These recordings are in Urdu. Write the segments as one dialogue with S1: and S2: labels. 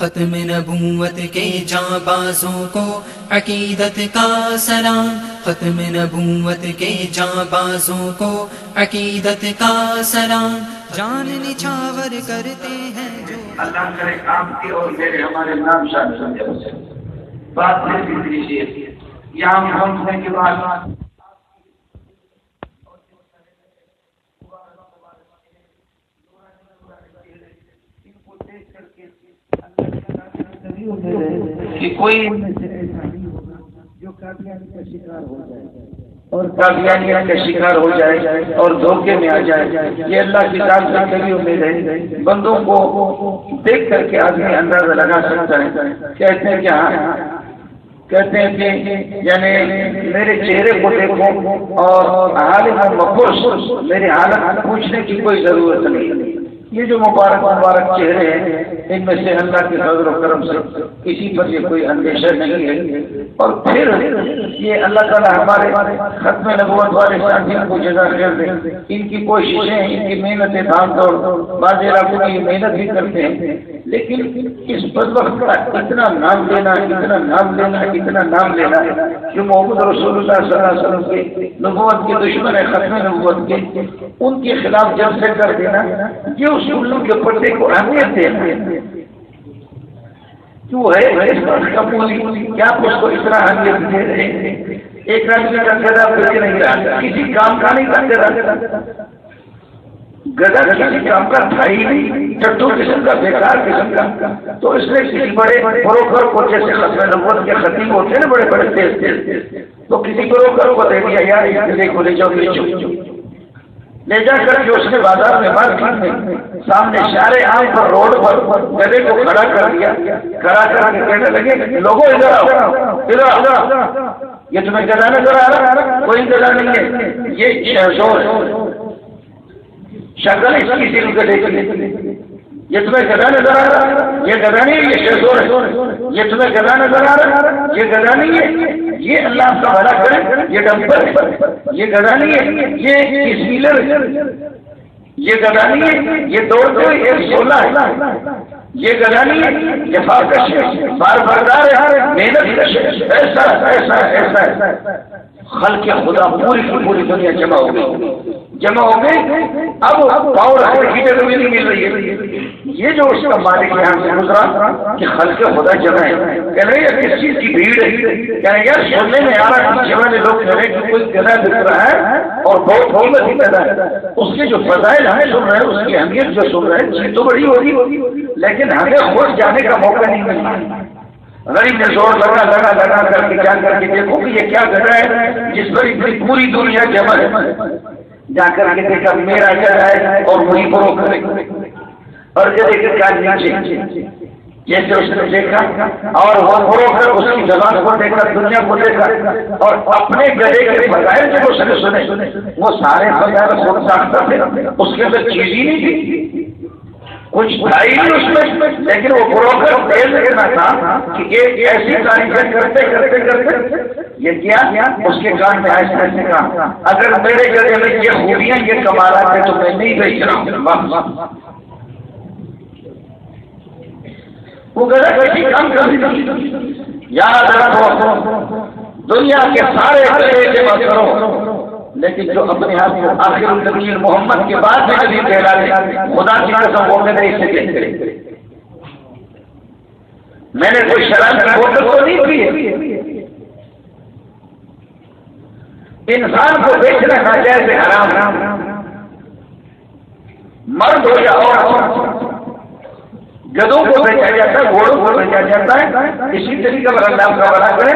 S1: ختم نبوت کے جانبازوں کو عقیدت کا سلام، ختم نبوت کے جانبازوں کو عقیدت کا سلام، جان نچھاور کرتے ہیں جو
S2: اللہ کرے آپ کی اور میرے ہمارے نام شان سمجھے بات میں بھی دیجیے یہاں پہنچنے کے بعد کہ کوئی جو قادیانی کا شکار ہو جائے اور قادیانیہ کا شکار ہو جائے اور دھوکے میں آ جائے، یہ اللہ کی ذات سے کبھی امید ہے۔ بندوں کو دیکھ کر کے آدمی اندازہ لگا سکتا ہے۔ کہتے ہیں کہ ہاں، کہتے ہیں کہ یعنی میرے چہرے کو دیکھو اور حالت مخصوص میری حالت پوچھنے کی کوئی ضرورت نہیں۔ یہ جو مبارک چہرے ہیں ان میں سے اللہ کے فضل و کرم سے کسی پر یہ کوئی اندیشہ نہیں ہے۔ اور پھر یہ اللہ تعالیٰ ہمارے ختم نبوت والے ساتھیوں کو جزا خیر دے، ان کی کوششیں، ان کی محنتیں دھام دوڑ، بعض علاقوں میں یہ محنت بھی کرتے ہیں، لیکن اس بدبخت کا اتنا نام لینا، اتنا نام لینا، اتنا نام لینا جو محمد رسول اللہ صلی اللہ علیہ وسلم کے نبوت کے دشمن ہے، ختم نبوت کے، ان کے خلاف جب سے کر دینا، یہ اس الو کے پردے کو اہمیت دینا کیوں ہے؟ کیا اس کو اتنا اہمیت دے رہے ہیں؟ ایک آدمی کا گدا پھر نہیں رہا، کسی کام کا نہیں کرتے، گدا کسی کام کا تھا ہی نہیں، ٹٹو قسم کا، بیکار قسم کا۔ تو اس نے کسی بڑے بروکر کو، جیسے ختم نبوت کے خطیب ہوتے ہیں نا بڑے بڑے تیز، تو کسی بروکر کو دے دیا، یار دیکھو لے جاؤ، لے جا کر کے اس نے بازار میں مارکیٹ میں سامنے اشارے عام پر روڈ پر گدے کو کھڑا کر دیا، کھڑا کر کے کہنے لگے لوگوں ادھر آؤ، ادھر آؤ، یہ تمہیں گدا نظر آ رہا؟ کوئی گدا نہیں ہے، یہ شہزور ہے، شکل اس کی صرف گدے کی۔ یہ تمہیں گدا نظر آ رہا؟ یہ گدا نہیں ہے، یہ شہزور ہے۔ یہ تمہیں گدا نظر آ رہا؟ یہ گدا نہیں ہے، یہ اللہ کا بھلا کرے، یہ ڈمپر ہے، یہ گدا نہیں ہے، یہ اسپیلر ہے، یہ گدا نہیں ہے، یہ دوڑتے ہوئے ایک سولہ ہے، یہ گدا نہیں ہے، یہ فارکش ہے، بار بردار ہے، محنت کش ہے، ایسا ایسا ایسا ہے۔ خلق خدا پوری دنیا جمع ہو گئی، اب پاور ہیٹر بھی نہیں مل رہی ہے۔ یہ جو اس کا مالک یہاں سے گزرا کہ خلق خدا جمع ہے، کہہ رہے ہیں کس چیز کی بھیڑ ہے، کہہ رہے ہیں یار سننے میں آ رہا ہے جمع لوگ کہہ رہے ہیں کہ کوئی گدا دکھ رہا ہے اور بہت قیمت ہی پیدا ہے، اس کے جو فضائل ہمیں سن رہے ہیں، اس کی اہمیت جو سن رہے ہیں، چیز تو بڑی ہوگی، لیکن ہمیں خود جانے کا موقع نہیں ملتا۔ غریب نے زور لگا کر کے جا کر کے دیکھو کہ یہ کیا گدا ہے جس پر پوری دنیا جمع ہے، جا کر کے دیکھا میرا گدا ہے اور وہی پرو کرے، اور گدے کے کاج نیچے، جیسے اس نے دیکھا اور وہ پرو کر اس کی زبان کو دیکھا، دنیا کو دیکھا، اور اپنے گدے کے فضائل جب اس نے سنے، وہ سارے فضائل خود ساختہ تھے، اس کے اندر چیز ہی نہیں تھی، کچھ تھا ہی نہیں اس میں، لیکن وہ بروکر تیز لینا تھا کہ ایک ایسی تاریخیں کرتے یہ کیا، اس کے کان میں ایسا ایسے کہا اگر میرے گدے میں یہ خوبیاں، یہ کمالات ہیں تو میں نہیں بیچ رہا ہوں۔ وہ گدا کسی کام کر نہیں، یاد رکھو دنیا کے سارے گدے جمع کرو، لیکن جو اپنے آپ کو آخر النبی محمد کے بعد میں نبی کہلا لے، خدا کی قسم وہ میں نہیں سکتے۔ میں نے کوئی شراب کی بوتل تو نہیں پی ہے، انسان کو بیچنا ناجائز حرام، مرد ہو یا عورت، گدوں کو بیچا جاتا ہے، گھوڑوں کو بیچا جاتا ہے، اسی طریقے پر اللہ کا بھلا کرے،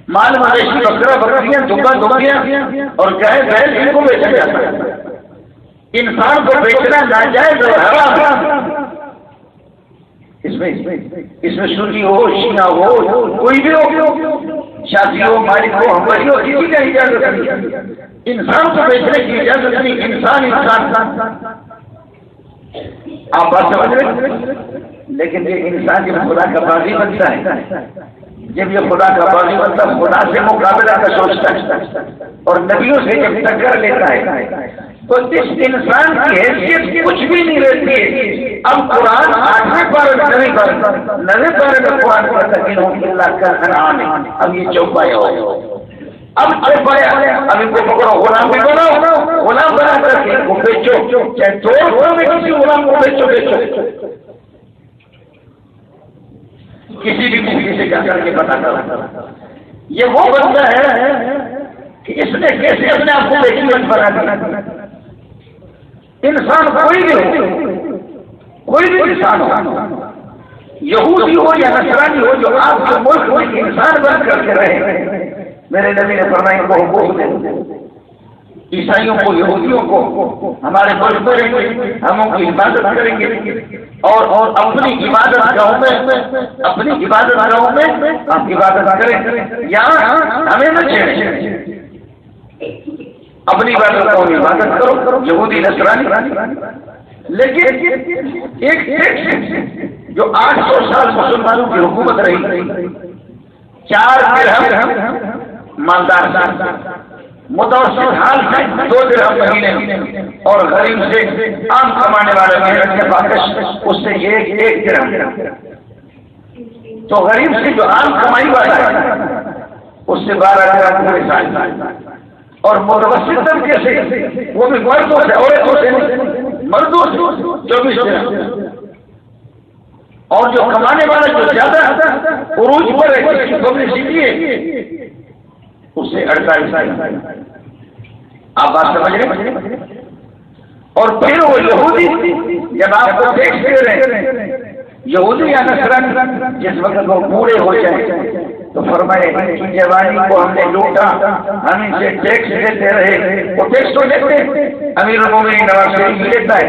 S2: مال مویشی بکرا بکریاں، دمبا دمبیاں اور گائے بیل ان کو بیچا جاتا ہے۔ انسان کو بیچنا ناجائز اور حرام۔ اس میں سنی ہو، شیعہ ہو، کوئی بھی ہو، شافعی ہو، مالک ہو، حنبلی ہو، کسی کا اجازت نہیں، انسان کو بیچنے کی اجازت نہیں۔ انسان آپ بات سمجھ رہے؟ لیکن یہ انسان جب خدا کا بازی بنتا ہے، جب یہ خدا کا بازی مطلب خدا سے مقابلہ کا سوچتا ہے اور نبیوں سے جب ٹکر لیتا ہے تو اس انسان کی حیثیت کچھ بھی نہیں رہتی ہے۔ اب قرآن 8ویں پارے میں 9ویں پارے میں قرآن کہتا ہے کہ اللہ کا انعام، اب یہ چوپایا ہو، اب چوپایا، اب ان کو پکڑو، غلام بھی بناؤ، غلام بنا کر کے ان کو بیچو، چاہے 2 روپے میں کسی غلام کو بیچو، کسی بھی کسی سے جا کر کے بتا کر یہ وہ بندہ ہے کہ اس نے کیسے اپنے آپ کو بیچ بنا دیا۔ انسان کوئی بھی انسان ہو، یہودی ہو یا نصرانی ہو، جو آپ کے ملک میں انسان بن کر کے رہے، میرے نبی نے فرمایا وہ حقوق دیں، عیسائیوں کو، یہودیوں کو ہمارے ملک میں رہیں گے، ہم ان کی حفاظت کریں گے، اور اپنی عبادت گاہوں میں آپ عبادت کریں، یہاں ہمیں نہ چھیڑیں، اپنی عبادت گاہوں میں عبادت کرو، یہودی نصرانی۔ لیکن ایک جو 800 سال مسلمانوں کی حکومت رہی، 4 درہم مالدار، متوسط حال سے 2 درہم مہینے، اور غریب سے عام کمانے والے محنت کے باکش اس سے 1 درہم، تو غریب سے جو عام کمائی والا ہے اس سے 12 درہم پورے سال، اور متوسط طبقے سے وہ بھی مردوں سے، عورتوں سے نہیں، مردوں سے 24 درہم، اور جو کمانے والا جو زیادہ عروج پر ہے، جس کی پبلسٹی ہے، اس سے 48۔ آپ بات سمجھ رہے؟ اور پھر وہ یہودی جب آپ کو ٹیکس دے رہے ہیں، یہودی یا نصرانی، جس وقت وہ بوڑھے ہو جائیں تو فرمائے ان کی جوانی کو ہم نے لوٹا، ہم ان سے ٹیکس دیتے رہے، وہ ٹیکس تو دیتے ہیں، امیر المومنین نواز شریف بھی لیتا ہے،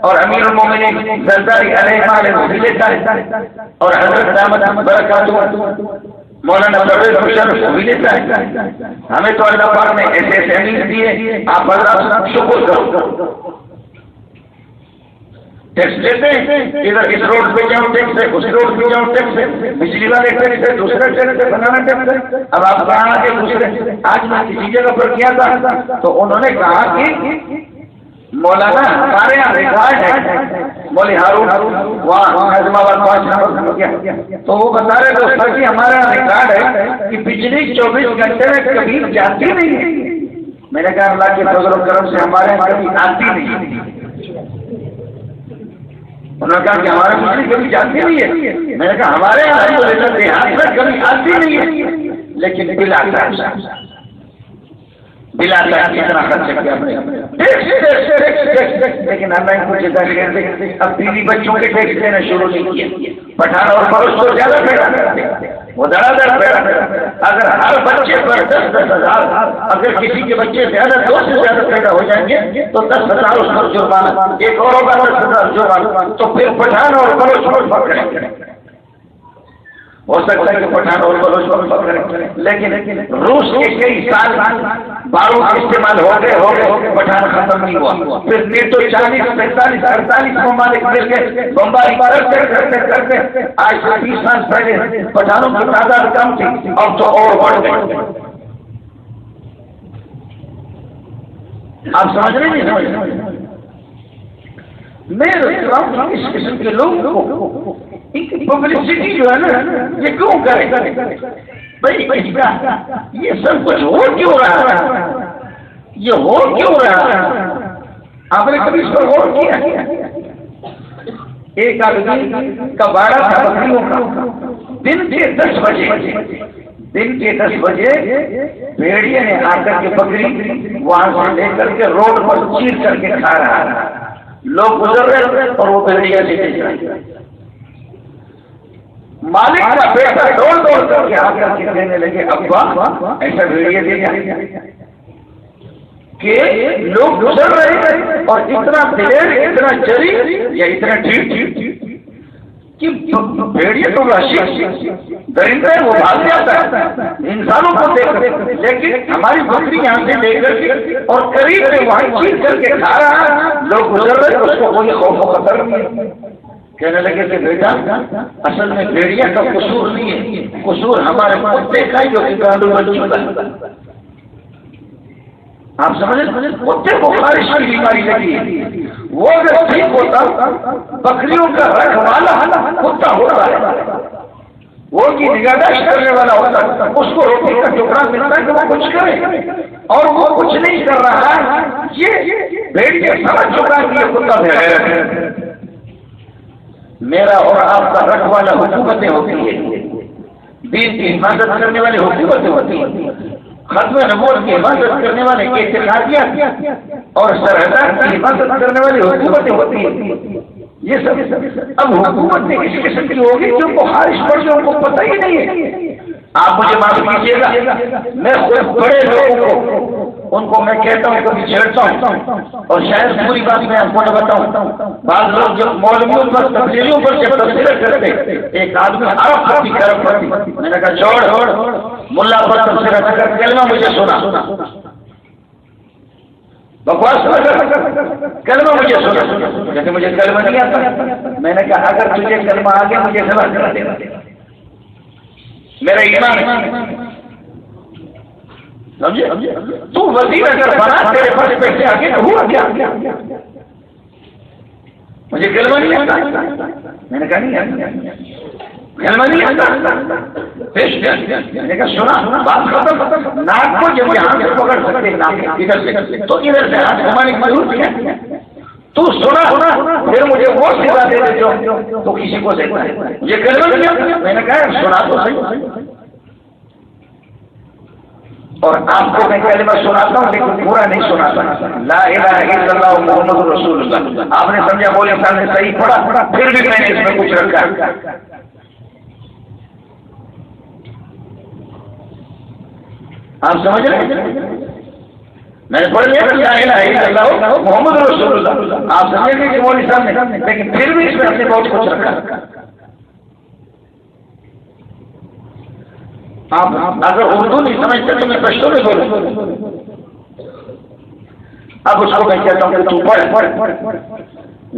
S2: اور امیر المومنین زرداری علیہ مالک بھی لیتا ہے، اور حضرت دامت برکاتہ مولانا پرویز مشرف بھی لیتا ہے۔ ہمیں تو اللہ پاک نے ایسے ایسے امیر دیے، آپ حضرات شکر کرو، ٹیکس لیتے ہیں، ادھر اس روڈ پہ جاؤ ٹیکس ہے، اس روڈ پہ جاؤ ٹیکس ہے، بجلی والے ٹیکس ہے، دوسرے ٹیکس ہے، بنانا ٹیکس ہے۔ اب آپ کہاں آگے دوسرے، آج میں کسی جگہ پر کیا تھا تو انہوں نے کہا کہ مولانا ہمارے یہاں ریکارڈ ہے، مولوی ہارون وہاں حضمہ آباد 5 نمبر کیا، تو وہ بتا رہے تھے سر جی ہمارے یہاں ریکارڈ ہے کہ بجلی 24 گھنٹے میں کبھی جاتی نہیں ہے۔ میں نے کہا اللہ کے فضل و کرم سے ہمارے یہاں کبھی آتی نہیں۔ انہوں نے کہا کہ ہمارے بجلی کبھی جاتی نہیں ہے۔ میں نے کہا ہمارے یہاں دیہات میں کبھی آتی نہیں ہے، لیکن بل آتا ہے، بل آتا ہے، اتنا خرچ کیا لیکن ہمیں کچھ اب بیوی بچوں کے ٹیکس دینا شروع نہیں کیے، پٹھان اور فروخت کو زیادہ پیدا کرتے ہیں، وہ دڑا دڑ پیدا کرتے ہیں۔ اگر ہر بچے پر 10,000، اگر کسی کے بچے زیادہ 2 سے زیادہ پیدا ہو جائیں گے تو 10,000 اس پر جرمانہ، ایک اور ہوگا 10,000 جرمانہ، تو پھر پٹھان اور فروخت پکڑیں گے۔ ہو سکتا ہے کہ پٹھان اور بلوچ کو پکڑیں، لیکن روس کے کئی سال بارود استعمال ہو گئے، پٹھان ختم نہیں ہوا۔ پھر نیٹو 40، 45، 48 ممالک مل کے بمباری کرتے آج سے 20 سال پہلے پٹھانوں کی تعداد کم تھی، اب تو اور بڑھ گئی۔ آپ سمجھ رہے نہیں؟ میں اس قسم کے لوگوں کو پبلسٹی جو ہے نا یہ کیوں کرے بھائی، یہ سب کچھ ہو کیوں رہا ہے، یہ ہو کیوں رہا ہے؟ آپ نے کبھی اس پر غور کیا؟ ایک آدمی کا باڑہ تھا بکریوں کا، دن کے 10 بجے بھیڑیے نے آ کر کے بکری وہاں سے لے کر کے روڈ پر چیر کر کے کھا رہا ہے، لوگ گزر رہے اور وہ بھیڑیا لے کے جائے۔ مالک کا بیٹا دوڑ کر کے آ کر کے کہنے لگے ابا ایسا بھیڑیے دے جائے کہ لوگ گزر رہے ہیں اور اتنا دلیر، اتنا جری یا اتنا ٹھیک کہ بھیڑیے تو درندہ ہے، وہ بھاگ جاتا ہے انسانوں کو دیکھ، لیکن ہماری بکری یہاں سے لے کر کے اور قریب سے وہاں چیر کر کے کھا رہا ہے، لوگ گزر رہے اس کو کوئی خوف و خطر نہیں ہے۔ کہنے لگے کہ بیٹا اصل میں بھیڑیا کا قصور نہیں ہے، قصور ہمارے کتے کا جو کہ گانڈو بن چکا ہے۔ آپ سمجھیں؟ کتے کو خارش کی بیماری لگی ہے، وہ اگر ٹھیک ہوتا بکریوں کا رکھوالا کتا ہوتا ہے، وہ کی نگہداشت کرنے والا ہوتا ہے، اس کو روٹی کا ٹکڑا ملتا ہے کہ وہ کچھ کرے، اور وہ کچھ نہیں کر رہا ہے، یہ بھیڑ کے سمجھ چکا کہ یہ کتا بغیرت ہے۔ میرا اور آپ کا رکھوالا حکومتیں ہوتی ہیں، دین کی حفاظت کرنے والے حکومتیں ہوتی ہیں، ختم نبوت کی حفاظت کرنے والے اتحادیات اور سرحدات کی حفاظت کرنے والی حکومتیں ہوتی ہیں۔ یہ سب اب حکومت نے اس قسم کی ہوگی جو کو خارش پڑ جو ان کو پتہ ہی نہیں ہے۔ آپ مجھے معاف کیجیے گا، میں خود بڑے لوگوں کو ان کو میں کہتا ہوں کبھی چھیڑتا ہوں، اور شاید پوری بات میں آپ کو نہ بتاؤں۔ بعض لوگ جب مولویوں پر تفسیریوں پر جب تفسیر کرتے، ایک آدمی عرب پڑتی کرب پڑتی، میں نے کہا چھوڑ ملا پر تفسیر کر، کلمہ مجھے سنا، بکواس کلمہ مجھے سنا، کہتے مجھے کلمہ نہیں آتا۔ میں نے کہا اگر تجھے کلمہ آ گیا مجھے سمجھ کرا دینا، میرا ایمان سمجھے؟ تو وزیر اگر بنا تیرے پاس پیسے آگے تو ہوا کیا؟ مجھے کلمہ نہیں آتا، میں نے کہا نہیں آتا، کلمہ نہیں آتا، پیش کیا، میں نے کہا سنا بات ختم، ناک کو جب یہاں سے پکڑ سکتے ناک ادھر سے تو ادھر سے ہاتھ گھمانے کی ضرورت کیا؟ تو سنا پھر مجھے وہ سزا دے دے جو تو کسی کو دیتا ہے، مجھے کلمہ نہیں آتا، میں نے کہا سنا تو صحیح، اور آپ کو میں کلمہ سناتا ہوں لیکن پورا نہیں سناتا، لا الہ الا اللہ محمد رسول اللہ، آپ نے سمجھا بولے صاحب نے صحیح پڑھا، پھر بھی میں نے اس میں کچھ رکھا۔ آپ سمجھ رہے ہیں؟ میں نے پڑھ لیا لا الہ الا اللہ محمد رسول اللہ، آپ سمجھیں گے کہ مولوی صاحب نے، لیکن پھر بھی اس میں اپنے بہت کچھ رکھا۔ آپ اگر اردو نہیں سمجھتے تو میں پشتو میں بولوں، اب اس کو میں کہتا ہوں کہ تو پڑھ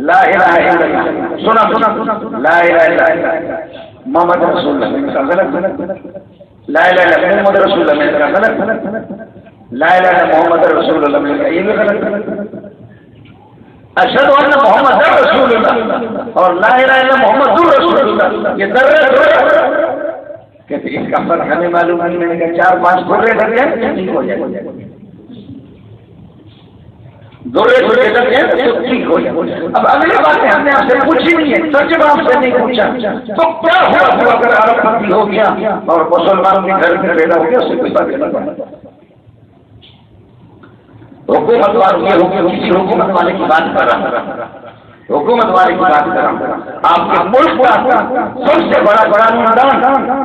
S2: لا الہ الا اللہ، سنا لا الہ الا اللہ محمد رسول اللہ، غلط لا الہ الا محمد رسول اللہ، میں نے کہا غلط، لا الہ الا محمد رسول اللہ، میں نے کہا یہ بھی غلط، اشہد ان محمد رسول اللہ اور لا الہ الا محمد رسول اللہ، یہ درجہ کہتے اس کا فرق ہمیں معلوم نہیں، میں نے کہا 4-5 گرے لگ جائیں ٹھیک ہو جائے، گرے لگ جائیں تو ٹھیک ہو جائے۔ اب اگلی باتیں ہم نے آپ سے پوچھی نہیں ہے، سچ بات سے نہیں پوچھا تو کیا ہوا اگر عرب پتی ہو گیا اور مسلمانوں کے گھر میں پیدا ہو گیا، اس سے کوئی بات نہیں، حکومت والے یہ کسی حکومت والے کی بات کر رہا، حکومت والے کی بات کر رہا، آپ کے ملک کا سب سے بڑا قانون،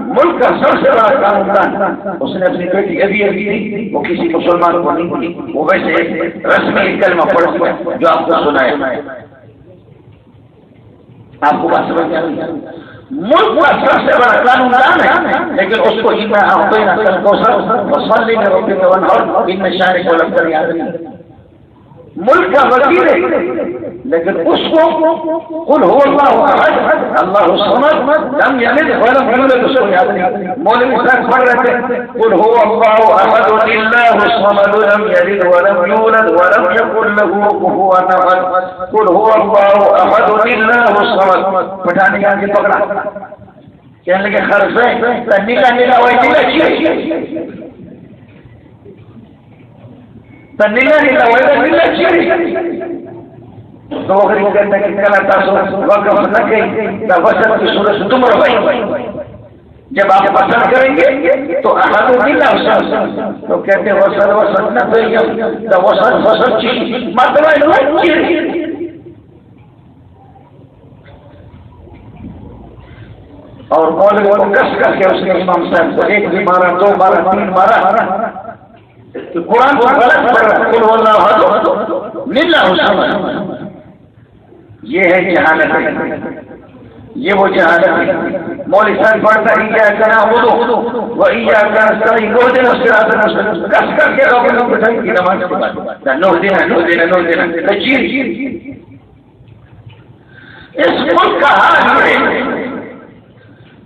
S2: ملک کا سب سے بڑا قانون، اس نے اپنی بیٹی ابھی دی، وہ کسی مسلمان کو نہیں دی، وہ ویسے رسمی کلمہ پڑھ کے جو آپ کو سنایا، آپ کو بات سمجھ آئی؟ ملک کا سب سے بڑا قانون ہے، لیکن اس کو ان میں شاعر کو لگ کر یاد نہیں، ملک کا وزیر ہے لیکن اس کو قل هو اللہ احد اللہ الصمد لم یلد ولم یولد اس کو یاد نہیں۔ مولوی صاحب پڑھ رہے تھے قل هو اللہ احد اللہ الصمد لم یلد ولم یولد ولم یکن له کفوا احد، قل هو اللہ احد اللہ الصمد، پٹھانی کا کے پکڑا کہنے لگے خرفے تنی کا نیلا ہوئی نیلا تنیلا نیلا ہوئی نیلا چیری تو وہ کہتا ہے کہ کلا تاسو وقف نہ کہیں نہ وسط کی صورت تم روائی، جب آپ پسند کریں گے تو احد اللہ وسط، تو کہتے ہیں وسط وسط نہ کہیں تو وسط وسط چیز مطلب چیز، اور مولوی کو کس کر کے اس کے امام صاحب کو ایک بھی مارا، 2 مارا، 3 مارا، قرآن کو غلط پڑھ رہا، قل هو اللہ احد للہ الصمد، یہ ہے جہالت، یہ وہ جہالت ہے۔ مولوی صاحب پڑھتا ایاک نعبد و ایاک نستعین اہدنا الصراط المستقیم، کس کر کے لوگوں کو بٹھائی کی نماز کے بعد نہدنا تجیر، اس ملک کا حال ہے،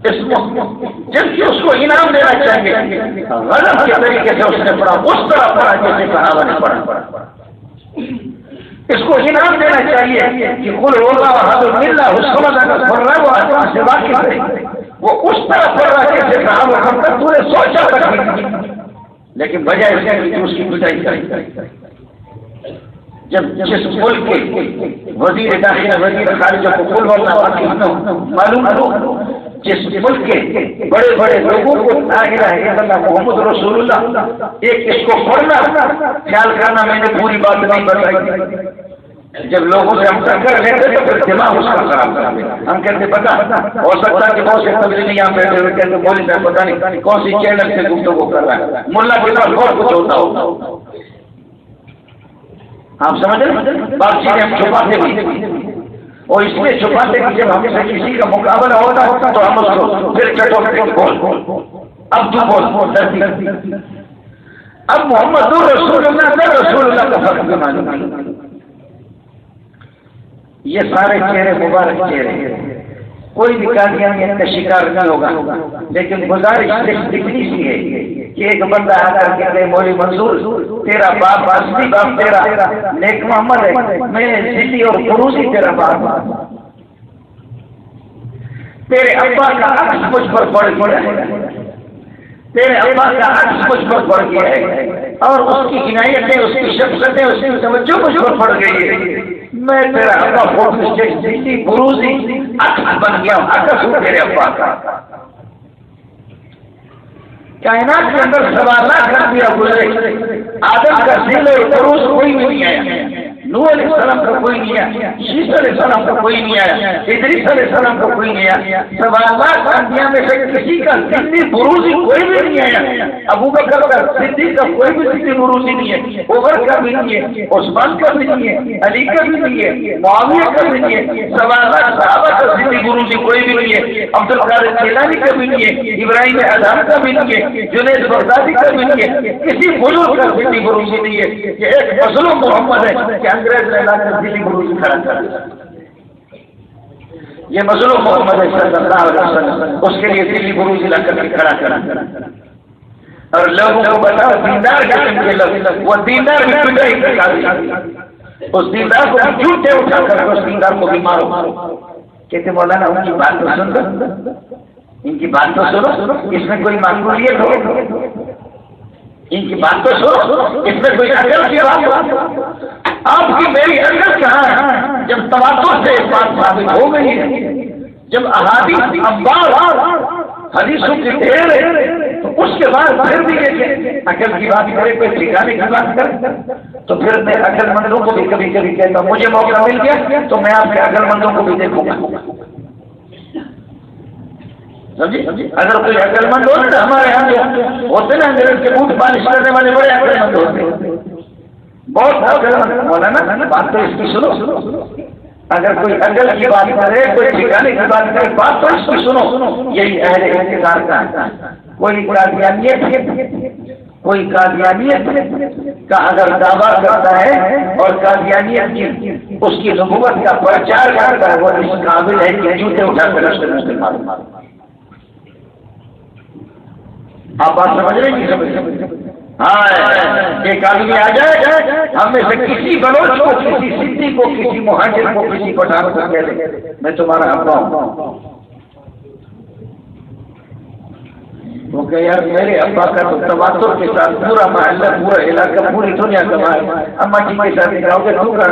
S2: جبکہ اس کو انعام دینا چاہیے، غضب کے طریقے سے اس نے پڑھا، اس طرح پڑھا جیسے صحابہ نے پڑھا۔ اس کو انعام دینا چاہیے کہ قل اللہ احد اللہ الصمد اگر پڑھ رہا ہے وہ آسمان سے واقف ہے، وہ اس طرح پڑھ رہا ہے جیسے صحابہ ہم تک تو نے سوچا تک نہیں، لیکن بجائے اس کے اس کی پٹائی کری۔ جب جس ملک کے وزیر داخلہ وزیر خارجہ کو قل اللہ معلوم ہو، جس ملک کے بڑے بڑے لوگوں کو لا الہ الا اللہ محمد رسول اللہ ایک اس کو پڑھنا خیال کرنا، میں نے پوری بات نہیں بتائی۔ جب لوگوں سے ہم ٹکر لیتے تو پھر دماغ اس کا خراب کر دیتے، ہم کہتے پتا ہو سکتا ہے کہ بہت سے تبلیغی یہاں بیٹھے ہوئے کہتے بولی میں پتا نہیں کون سی چینل سے گفتگو کر رہا ہے، ملا کے پاس بہت کچھ ہوتا ہوگا، آپ سمجھ رہے بات چیزیں ہم چھپاتے بھی، اور اس میں چھپاتے کہ جب ہم سے کسی کا مقابلہ ہوتا تو ہم اس کو پھر چٹو بول اب تو بول ڈرتی، اب محمد رسول اللہ میں رسول اللہ کا فرق بھی معلوم۔ یہ سارے چہرے مبارک چہرے ہیں، کوئی بھی قادیانیت کا شکار نہیں ہوگا، لیکن گزارش دکھنی سی ہے کہ ایک بندہ آ کر کے کہے مولوی منظور تیرا باپ اصلی باپ تیرا نیک محمد ہے، میں ذلی اور فروزی تیرا باپ، تیرے ابا کا عکس مجھ پر پڑ گیا ہے، تیرے ابا کا عکس مجھ پر پڑ گیا ہے، اور اس کی عنایتیں اس کی شفقتیں اس کی توجہ مجھ پر پڑ گئی ہے، میں تیرا ابا فوٹو اسٹیٹ ذلی فروزی عکس بن گیا ہوں، عکس ہوں تیرے ابا کا۔ کائنات کے اندر سوالات کر دیا گزرے، آدم کا ذل اور فروز کوئی بھی نہیں آیا، نوح علیہ السلام کا کوئی نہیں آیا، شیس علیہ السلام کا کوئی نہیں آیا، ادریس علیہ السلام کا کوئی نہیں آیا، سوالات انبیاء میں سے کسی کا ذلی فروزی کوئی بھی نہیں آیا، ابو بکر کا صدیق کا کوئی بھی ذلی فروزی نہیں ہے، عمر کا بھی نہیں ہے، عثمان کا بھی نہیں ہے، علی کا بھی نہیں ہے، معاویہ کا بھی نہیں ہے، سوالات صحابہ کا ذلی فروزی کوئی بھی نہیں ہے، عبد القادر جیلانی کا بھی نہیں ہے، ابراہیم اعظم کا بھی نہیں ہے، جنید بغدادی کا بھی نہیں ہے، کسی بزرگ کا ذلی فروزی نہیں ہے، یہ ایک مظلوم محمد ہے کہ انگریز نے لا کر ذلی فروزی کھڑا کر دیا، یہ مظلوم محمد صلی اللہ علیہ وسلم اس کے لیے ذلی فروزی لا کر کھڑا کرا، اور لوگوں کو بتاؤ دیندار کے لوگ وہ دیندار بھی پٹائی کرتا، اس دیندار کو جھوٹے اٹھا کر اس دیندار کو بھی مارو، کہتے مولانا ان کی بات تو سن لو، ان کی بات تو سنو، اس میں کوئی معقولیت ہو، ان کی بات تو سنو، اس میں کوئی عقل کی بات ہو، آپ کی میری عقل کہاں ہے؟ جب تواتر سے ایک بات ثابت ہو گئی ہے، جب احادیث انبار حدیثوں کی ڈھیر ہے، تو اس کے بعد پھر بھی یہ عقل کی بات کرے، کوئی ٹھکانے کی بات کرے، تو پھر میں عقل مندوں کو بھی کبھی کبھی کہتا ہوں مجھے موقع مل گیا تو میں آپ کے عقل مندوں کو بھی دیکھوں گا، اگر کوئی عقل مند ہو نا ہمارے یہاں ہوتے نا انگریز کے بوٹ پالش کرنے والے بڑے عقل مند ہوتے، بہت عقل مند مولانا بات تو اس کی سنو، اگر کوئی عقل کی بات کرے کوئی ٹھکانے کی بات کرے بات تو اس کی سنو، یہی اہل انتظار کا کوئی قادیانیت کا اگر دعویٰ کرتا ہے اور قادیانیت کی اس کی نبوت کا پرچار کرتا ہے وہ اس قابل ہے کہ جوتے اٹھا کر رشتے مارو، آپ بات سمجھ رہے ہیں؟ ہاں ایک آدمی آ جائے ہم میں سے کسی بلوچ کو کسی سندھی کو کسی مہاجر کو کسی پٹھان کو کہہ دے میں تمہارا ابا ہوں، وہ کہ یار میرے ابا کا تو تواتر کے ساتھ پورا محلہ پورا علاقہ پوری دنیا کا اما جی کے ساتھ نکلاؤ گے تو کر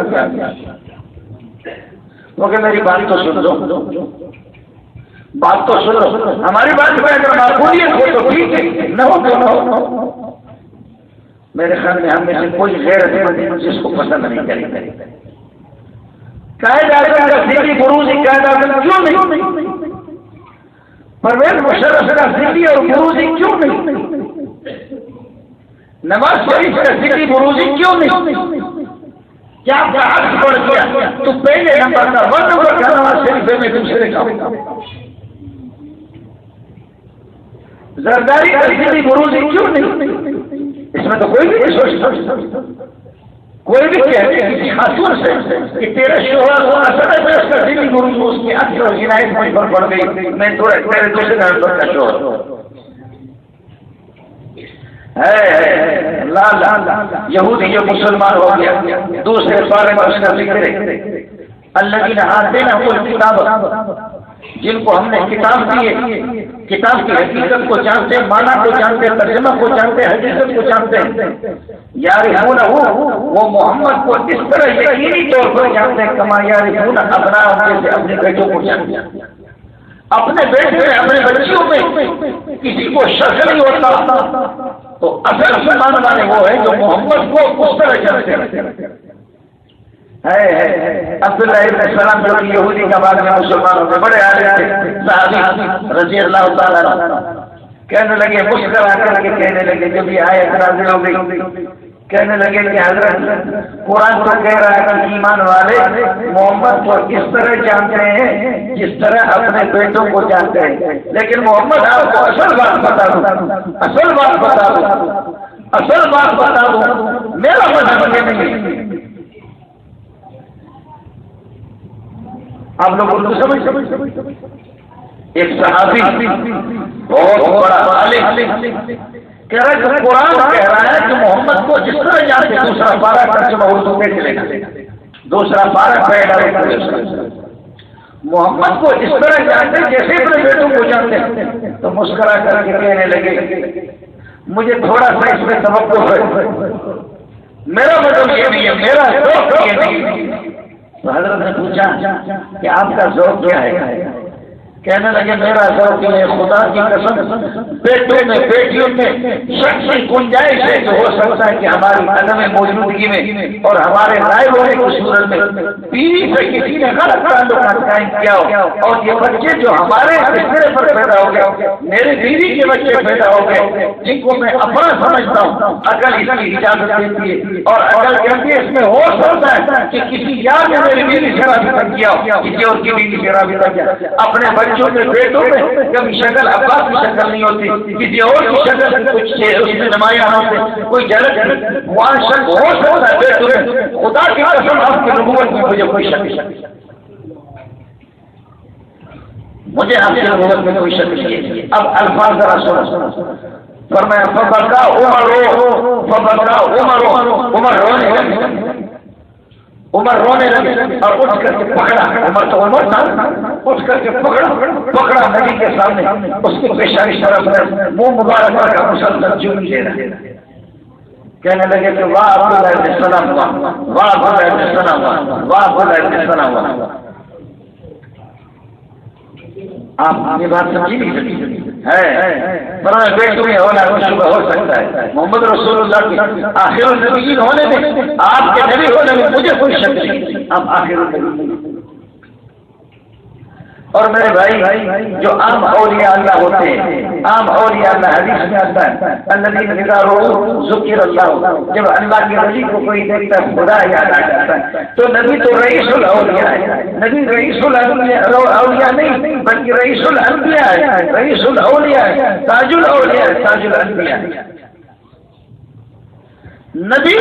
S2: وہ کہ میری بات تو سن لو، بات تو سنو، ہماری بات میں اگر معقولیت ہو تو ٹھیک ہے، نہ ہو تو نہ ہو، میرے خیال میں ہم میں سے کوئی غیر جس کو پسند نہیں کرے، قائد اعظم کا ذلی فروزی قائد اعظم کیوں نہیں، پرویز مشرف کا ذلی اور فروزی کیوں نہیں، نواز شریف کا ذلی فروزی کیوں نہیں، کیا آپ کا عکس بڑھ گیا تو پہلے نمبر کا 1 نمبر کا نواز شریف میں دوسرے کا، زرداری کا ذلی فروزی کیوں نہیں، اس میں تو کوئی بھی نہیں سوچتا، کوئی بھی کہتے ہیں کسی خاتون سے کہ تیرا شوہر ہوا سڑے پہ اس کا دلی گرو اس کی عقل اور عنایت مجھ پر پڑ گئی، میں تیرے دوسرے گھر پر کا شوہر ہے لا لا لا یہودی جو مسلمان ہو گیا دوسرے بارے میں اس کا ذکر ہے الذین آتیناہم الکتاب، جن کو ہم نے کتاب دی ہے، کتاب کی حقیقت کو جانتے، معنی کو جانتے، ترجمہ کو جانتے، حقیقت کو جانتے ہیں، یعرفونہ وہ محمد کو اس طرح یقینی طور پر جانتے ہیں کما یعرفون ابناءہم، جیسے اپنے بیٹوں کو جانتے ہیں۔ اپنے بیٹے اپنے بچیوں میں کسی کو شک نہیں ہوتا، تو اصل مسلمان والے وہ ہے جو محمد کو اس طرح جانتے ہیں۔ عبداللہ ابن سلام جو یہودی کا بعد میں مسلمانوں میں بڑے عالم تھے، صحابی رضی اللہ تعالیٰ کہنے لگے، مسکرا کر کے کہنے لگے جب یہ آیت نازل ہو گئی، کہنے لگے کہ حضرت قرآن تو کہہ رہا ہے کہ ایمان والے محمد کو اس طرح جانتے ہیں جس طرح اپنے بیٹوں کو جانتے ہیں، لیکن محمد آپ کو اصل بات بتا دوں، اصل بات بتا دوں، اصل بات بتا دوں، میرا مذہب یہ نہیں۔ آپ لوگ اردو سمجھ ایک صحابی بہت بڑا عالم کہہ رہا ہے کہ قرآن کہہ رہا ہے کہ محمد کو جس طرح جانتے، دوسرا پارہ ترجمہ اردو پہ چلے گا، دوسرا پارہ پہ محمد کو اس طرح جانتے جیسے اپنے بیٹوں کو جانتے ہیں۔ تو مسکرا کر کے کہنے لگے مجھے تھوڑا سا اس میں توقع ہے، میرا مطلب یہ نہیں ہے، میرا ذوق یہ نہیں ہے۔ تو حضرت نے پوچھا کہ آپ کا ذوق کیا ہے؟ کہنے لگے میرا ذوق یہ ہے خدا کی قسم بیٹوں میں بیٹیوں میں شخصی گنجائش ہے جو ہو سکتا ہے کہ ہماری عدم موجودگی میں اور ہمارے غائب ہونے کی صورت میں بیوی سے کسی نے غلط تعلقات قائم کیا ہو، اور یہ بچے جو ہمارے بسترے پر پیدا ہو گئے، میرے بیوی کے بچے پیدا ہو گئے جن کو میں اپنا سمجھتا ہوں، عقل اس کی اجازت دیتی ہے اور عقل کہتی ہے اس میں ہو سکتا ہے کہ کسی یار نے میری بیوی سے رابطہ کیا ہو، کسی اور کی بیوی سے رابطہ کیا، اپنے بچوں کے بیٹوں میں کبھی شکل عباس کی شکل نہیں ہوتی، کسی اور کی شکل کچھ اس میں نمایاں ہوتے، کوئی جلد وہاں شک ہو سکتا ہے بیٹوں میں۔ خدا کی قسم آپ کی نبوت میں مجھے کوئی شک نہیں، مجھے آپ کی نبوت میں کوئی شک نہیں ہے۔ اب الفاظ ذرا سنو، فرمایا فبکا عمر رونے لگے، عمر رونے لگے اور اٹھ کر کے پکڑا، عمر تو عمر تھا، اٹھ کر کے پکڑا نبی کے سامنے، اس کے پیشانی طرف منہ مبارک کا مسلسل چوم دے رہا، کہنے لگے کہ واہ عبداللہ ابن سلام، واہ عبداللہ ابن سلام، واہ عبداللہ ابن سلام۔ آپ یہ بات سمجھی نہیں ہے، برائے بیٹوں میں ہونا ہو سکتا ہے، محمد رسول اللہ کی آخر النبیین ہونے میں، آپ کے نبی ہونے میں مجھے کوئی شک نہیں، آپ آخر النبیین۔ اور میرے بھائی جو عام اولیاء اللہ ہوتے ہیں، عام اولیاء اللہ حدیث میں آتا ہے الذین اذا رؤوا ذکر اللہ، جب اللہ کے ولی کو کوئی دیکھتا ہے خدا یاد آ جاتا ہے۔ تو نبی تو رئیس الاولیاء ہے، نبی رئیس الاولیاء نہیں بلکہ رئیس الانبیاء ہے، رئیس الاولیاء ہے، تاج الاولیاء ہے، تاج الانبیاء ہے۔ نبی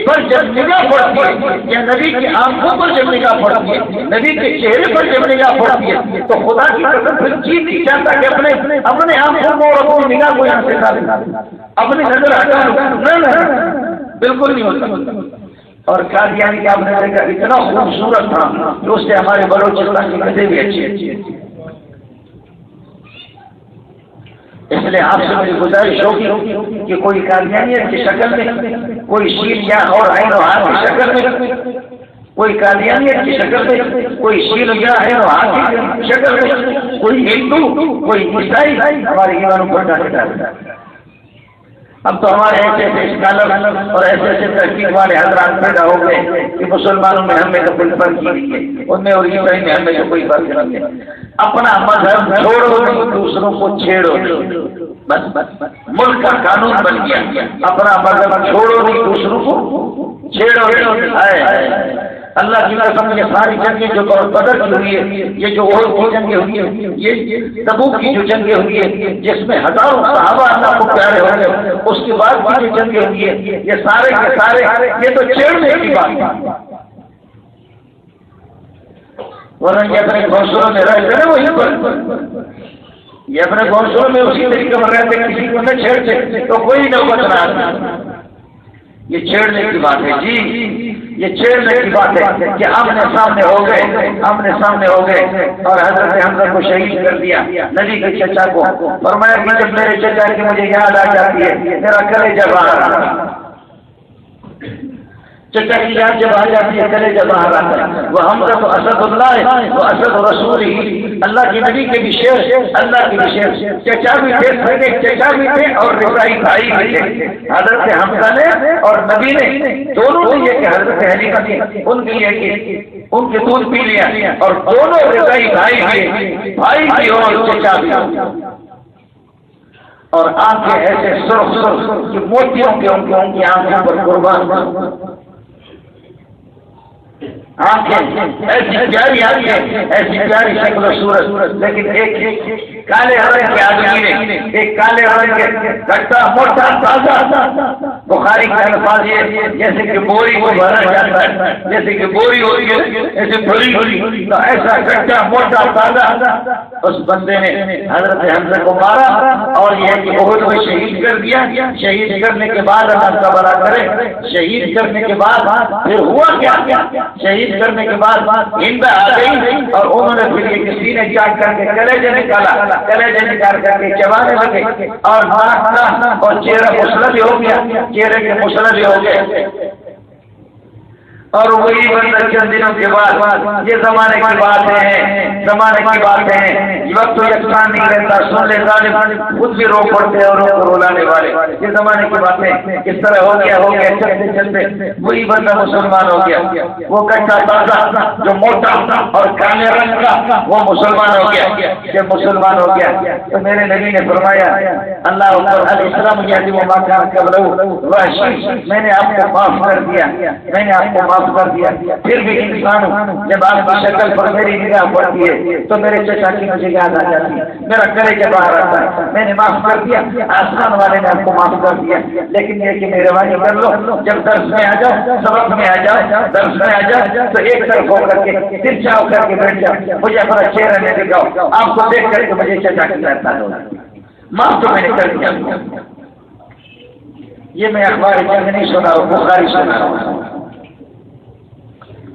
S2: پر جب نگاہ پڑتی ہے یا نبی کی آنکھوں پر جب نگاہ پڑتی ہے، نبی کے چہرے پر جب نگاہ پڑتی ہے تو خدا کی قسم پھر جی نہیں چاہتا کہ اپنے آنکھوں کو اور اپنی نگاہ کو یہاں سے اپنی نظر ہٹا لو، بالکل نہیں ہوتا۔ اور قادیانی کا آپ نے دیکھا اتنا خوبصورت تھا کہ اس سے ہمارے بلوچستان کی گدے بھی اچھی، اس لیے آپ سے میری گزارش ہوگی کہ کوئی قادیانیت کی شکل میں، کوئی شیل یا اور عین و ہاتھ کی شکل میں، کوئی قادیانیت کی شکل میں، کوئی شیل یا عین و ہاتھ کی شکل میں، کوئی ہندو کوئی عیسائی ہمارے ایمان کو ڈالتا ہے۔ اب تو ہمارے ایسے ایسے اسکالر اور ایسے ایسے تحقیق والے حضرات پیدا ہو گئے کہ مسلمانوں میں ہمیں تو کوئی فرق نہیں ہے، ان میں اور عیسائی میں ہمیں تو کوئی فرق نہیں ہے۔ اپنا مذہب چھوڑو، دوسروں کو چھیڑو، بس ملک کا قانون بن گیا، اپنا مذہب چھوڑو نہیں دوسروں کو چھیڑو۔ اللہ کی قسم یہ ساری جنگیں جو بدر کی ہوئی ہے، یہ جو احد کی جنگیں ہوئی ہیں، یہ تبوک کی جو جنگیں ہوئی ہے جس میں ہزاروں صحابہ اللہ کو پیارے ہو گئے، اس کے بعد کی جو جنگیں ہوئی ہے یہ سارے کے سارے یہ تو چھیڑنے کی بات ہے، ورنہ یہ اپنے گھونسلوں میں رہتے نا وہیں پر، یہ اپنے گھونسلوں میں اسی طریقے پر رہتے، کسی کو نہ چھیڑتے تو کوئی نوبت نہ آتی۔ یہ چھیڑنے کی بات ہے جی، یہ چھیڑنے کی بات ہے کہ آمنے سامنے ہو گئے، آمنے سامنے ہو گئے اور حضرت حمزہ کو شہید کر دیا، نبی کے چچا کو۔ فرمایا کہ جب میرے چچا کی مجھے یاد آ جاتی ہے میرا کلیجہ باہر آتا ہے، چچا کی یاد جب آ جاتی ہے کلیجہ باہر آتا ہے۔ وہ حمزہ تو اسد اللہ ہے، وہ اسد رسول ہی، اللہ کے نبی کے بھی شیر، اللہ کے بھی شیر، چچا بھی تھے، چچا بھی تھے اور رضائی بھائی بھی تھے۔ حضرت حمزہ نے اور نبی نے دونوں نے یہ کہ حضرت حلیمہ نے ان کے لیے کہ ان کے دودھ پی لیا، اور دونوں رضائی بھائی بھی، بھائی بھی اور چچا بھی، اور آنکھیں ایسے سرخ سرخ کہ موتیوں کے ان کی آنکھوں پر قربان، آنکھیں ایسی پیاری آنکھیں، ایسی پیاری شکل و صورت، لیکن ایک کالے رنگ کے آدمی نے، ایک کالے رنگ کے گٹا موٹا تازہ، بخاری کے الفاظ یہ جیسے کہ بوری کو بھرا جاتا ہے، جیسے کہ بوری ہوئی ہے ایسے بھری ہوئی، تو ایسا گٹا موٹا تازہ اس بندے نے حضرت حمزہ کو مارا، اور یہ کہ احد میں شہید کر دیا۔ شہید کرنے کے بعد اللہ کا بھلا کرے، شہید کرنے کے بعد پھر ہوا کیا؟ شہید کرنے کے بعد ہند آ گئی اور انہوں نے پھر یہ کسی نے کیا کر کے کلیجہ نکالا، کلیجہ نکال کر کے چبانے لگے، اور ناک اور چہرہ مسلط ہو گیا، چہرے کے مسلط ہو گئے، اور وہی بندہ چند دنوں کے بعد، یہ زمانے کی باتیں ہیں، زمانے کی باتیں ہیں، وقت تو یکساں نہیں رہتا، سن لے ظالم خود بھی رو پڑتے اور رولانے والے، یہ زمانے کی باتیں کس طرح ہو گیا چلتے چلتے وہی بندہ مسلمان ہو گیا، وہ کٹا تازہ جو موٹا اور کالے رنگ کا وہ مسلمان ہو گیا۔ جب مسلمان ہو گیا تو میرے نبی نے فرمایا اللہ اکبر، الاسلام یہدی وما کان قبلہ، وحشی میں نے آپ کو معاف کر دیا، میں نے آپ کو معاف کر دیا۔ پھر بھی انسان جب آپ کی شکل پر میری نگاہ پڑتی ہے تو میرے چچا کی مجھے یاد آ جاتی ہے، میرا کلیجہ باہر آتا ہے، میں نے معاف کر دیا، آسمان والے نے آپ کو معاف کر دیا، لیکن یہ کہ مہربانی کر لو، جب درس میں آ جاؤ، سبق میں آ جاؤ، درس میں آ جاؤ تو ایک طرف ہو کر کے پھر چاؤ کر کے بیٹھ جاؤ، مجھے اپنا چہرہ نہیں دکھاؤ، آپ کو دیکھ کر کے مجھے چچا کی رہتا ہے، معاف تو میں نے کر دیا۔ یہ میں اخبار جنگ نہیں سنا ہوں، بخاری سنا ہوں،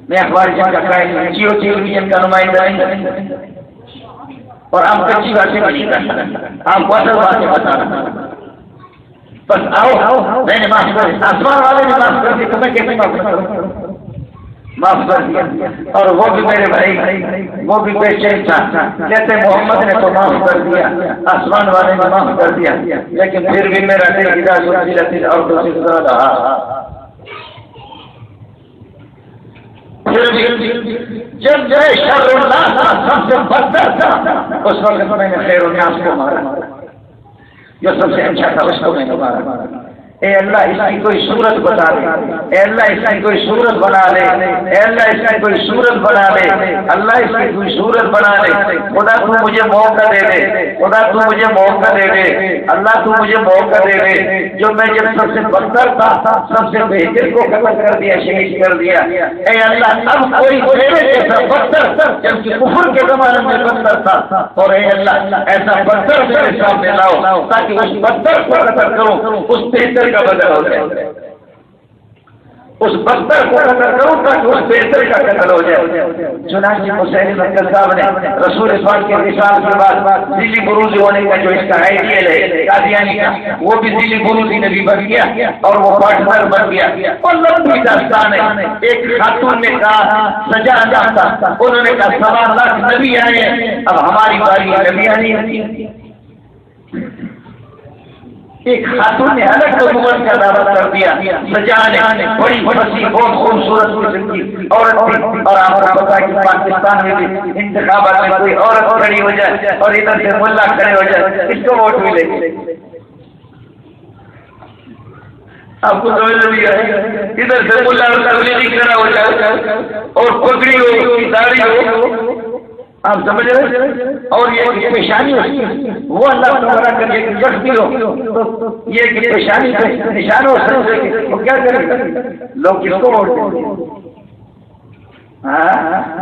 S2: میں اخبار جنگ کا قائل ہوں، جیو ٹیلی ویژن کا نمائندہ نہیں، اور آپ کچی باتیں نہیں کرنا، آپ کو اصل باتیں بتانا، بس آؤ میں نے معاف کر دیا، آسمان والے نے معاف کر دیا تو میں کیسے معاف کروں؟ معاف کر دیا، اور وہ بھی میرے بھائی وہ بھی بے چین تھا، کہتے محمد نے تو معاف کر دیا، آسمان والے نے معاف کر دیا، لیکن پھر بھی میرا دل گرا سلسلۃ الارض سے رہا۔ پھر بھی جب جائے شر اللہ تھا سب سے بدتر تھا، اس وقت میں نے خیر الناس کو مارا، جو سب سے اچھا تھا اس کو میں نے مارا۔ اے اللہ اس کی کوئی صورت بتا دے، اے اللہ اس کی کوئی صورت بنا لے، اے اللہ اس کی کوئی صورت بنا لے، اللہ اس کی کوئی صورت بنا لے، خدا تو مجھے موقع دے دے، خدا تو مجھے موقع دے دے، اللہ تو مجھے موقع دے دے، جو میں جب سب سے بدتر تھا سب سے بہتر کو قتل کر دیا، شہید کر دیا، اے اللہ اب کوئی میرے جیسا بدتر جبکہ کفر کے زمانے میں بدتر تھا، اور اے اللہ ایسا بدتر میرے سامنے لاؤ تاکہ اس بدتر کو قتل کروں، اس بہتر کا بدل ہو جائے، اس بدتر کو قتل کروں تاکہ اس بہتر کا قتل ہو جائے۔ چنانچہ مسیلمہ کذاب نے رسول پاک کے وصال کے بعد ذیلی بروزی ہونے کا جو اس کا آئیڈیل ہے قادیانی کا، وہ بھی ذیلی بروزی نبی بن گیا اور وہ پارٹنر بن گیا، اور لمبی داستان ہے۔ ایک خاتون نے کہا سجا جاتا، انہوں نے کہا 7 لاکھ نبی آئے ہیں، اب ہماری باری نبی آنی ہے۔ ایک خاتون نے الگ نبوت کا دعویٰ کر دیا، سجا نے بڑی وسیع بہت خوبصورت قسم کی عورت تھی، اور آپ کو پتا کہ پاکستان میں بھی انتخابات میں کوئی عورت کھڑی ہو جائے اور ادھر سے ملا کھڑے ہو جائے اس کو ووٹ ملے گی۔ آپ کو سمجھ نہیں آئے ادھر سے ملا تبلیغی کرا ہو جائے اور پگڑی ہو داڑھی ہو آپ سمجھ رہے اور یہ پیشانی ہو وہ اللہ تعالیٰ کر کے رکھتی ہو یہ کہ پیشانی پہ نشان ہو سکتے وہ کیا کریں لوگ کس کو ووٹ دیں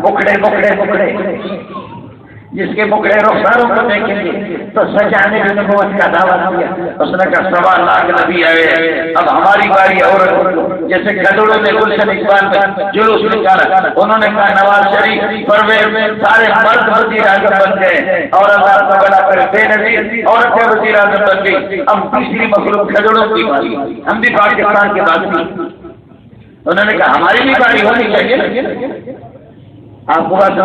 S2: بکڑے بکڑے بکڑے جس کے بکڑے رخساروں کو دیکھیں گے تو سجانے کی نبوت کا دعویٰ کیا اس نے کہا 1.25 لاکھ نبی آئے اب ہماری باری عورت جیسے گدڑوں نے گلشن اقبال میں جلوس نکالا انہوں نے کہا نواز شریف پرویز سارے مرد وزیر اعظم بن گئے اور اللہ کا بڑا کرے بے نظیر عورتیں وزیر اعظم بن گئی اب تیسری مخلوق گدڑوں کی باری ہم بھی پاکستان کے بعد انہوں نے کہا ہماری بھی باری ہونی چاہیے آپ کو بات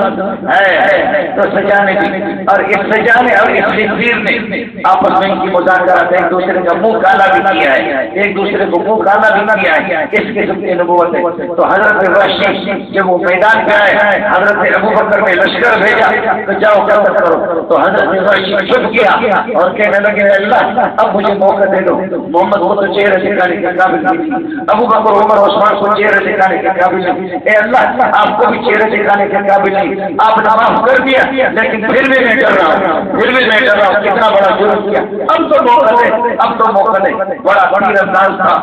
S2: ہے تو سجانے کی اور اس سجانے اور اس تقریر نے آپس میں ان کی مذاکرات ایک دوسرے کا منہ کالا بھی کیا ہے ایک دوسرے کو منہ کالا بھی کیا ہے اس قسم کی نبوت ہے تو حضرت وحشی جب وہ میدان پہ آئے حضرت ابوبکر نے لشکر بھیجا تو جاؤ قتل کرو تو حضرت وحشی چپ کیا اور کہنے لگے اللہ اب مجھے موقع دے دو محمد کو تو چہرے دکھانے کے قابل نہیں ابوبکر عمر عثمان کو چہرے دکھانے کے قابل نہیں اے اللہ آپ کو بھی چہرے دکھانے قابل نہیں آپ نے معاف کر دیا لیکن پھر بھی میں ڈر رہا ہوں کتنا بڑا جرم کیا اب تو موقع دے بڑا تیر انداز تھا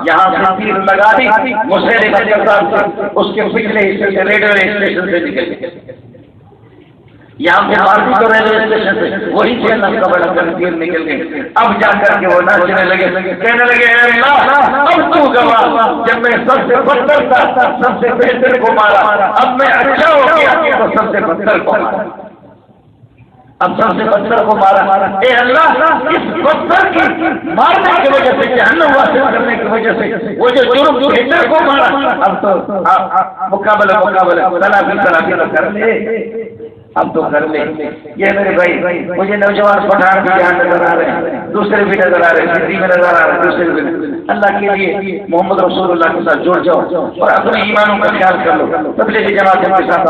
S2: یہاں سے تیر لگا دی مسیلمہ کذاب سے اس کے پچھلے حصے سے ریلوے اسٹیشن سے نکل گئے یہاں پہ مارکی تو ریلوے اسٹیشن سے وہی چینل کا بڑا تیر نکل گئے اب جا کر کے وہ ناچنے لگے کہنے لگے اے اللہ اب تو گواہ جب میں سب سے بدتر تھا سب سے بہتر کو مارا اب میں اچھا ہو گیا تو سب سے بدتر کو مارا اب سب سے بدتر کو مارا اے اللہ اس بدتر کی مارنے کی وجہ سے جہنم واصل کرنے کی وجہ سے وہ جو جرم جو ہٹلر کو مارا اب تو مقابلہ تلافی کر لے اب تو کر لیں یہ میرے بھائی مجھے نوجوان پٹھان بھی یہاں نظر آ رہے ہیں دوسرے بھی نظر آ رہے ہیں سندھی میں نظر آ رہے ہیں دوسرے بھی اللہ کے لیے محمد رسول اللہ کے ساتھ جڑ جاؤ اور اپنے ایمانوں کا خیال کر لو تبلیغی جماعت کے ساتھ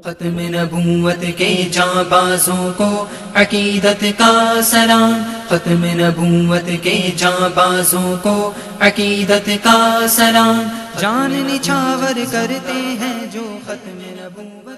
S1: ختم نبوت کے جانبازوں کو عقیدت کا سلام ختم نبوت کے جانبازوں کو عقیدت کا سلام جان نچھاور کرتے ہیں جو ختم نبوت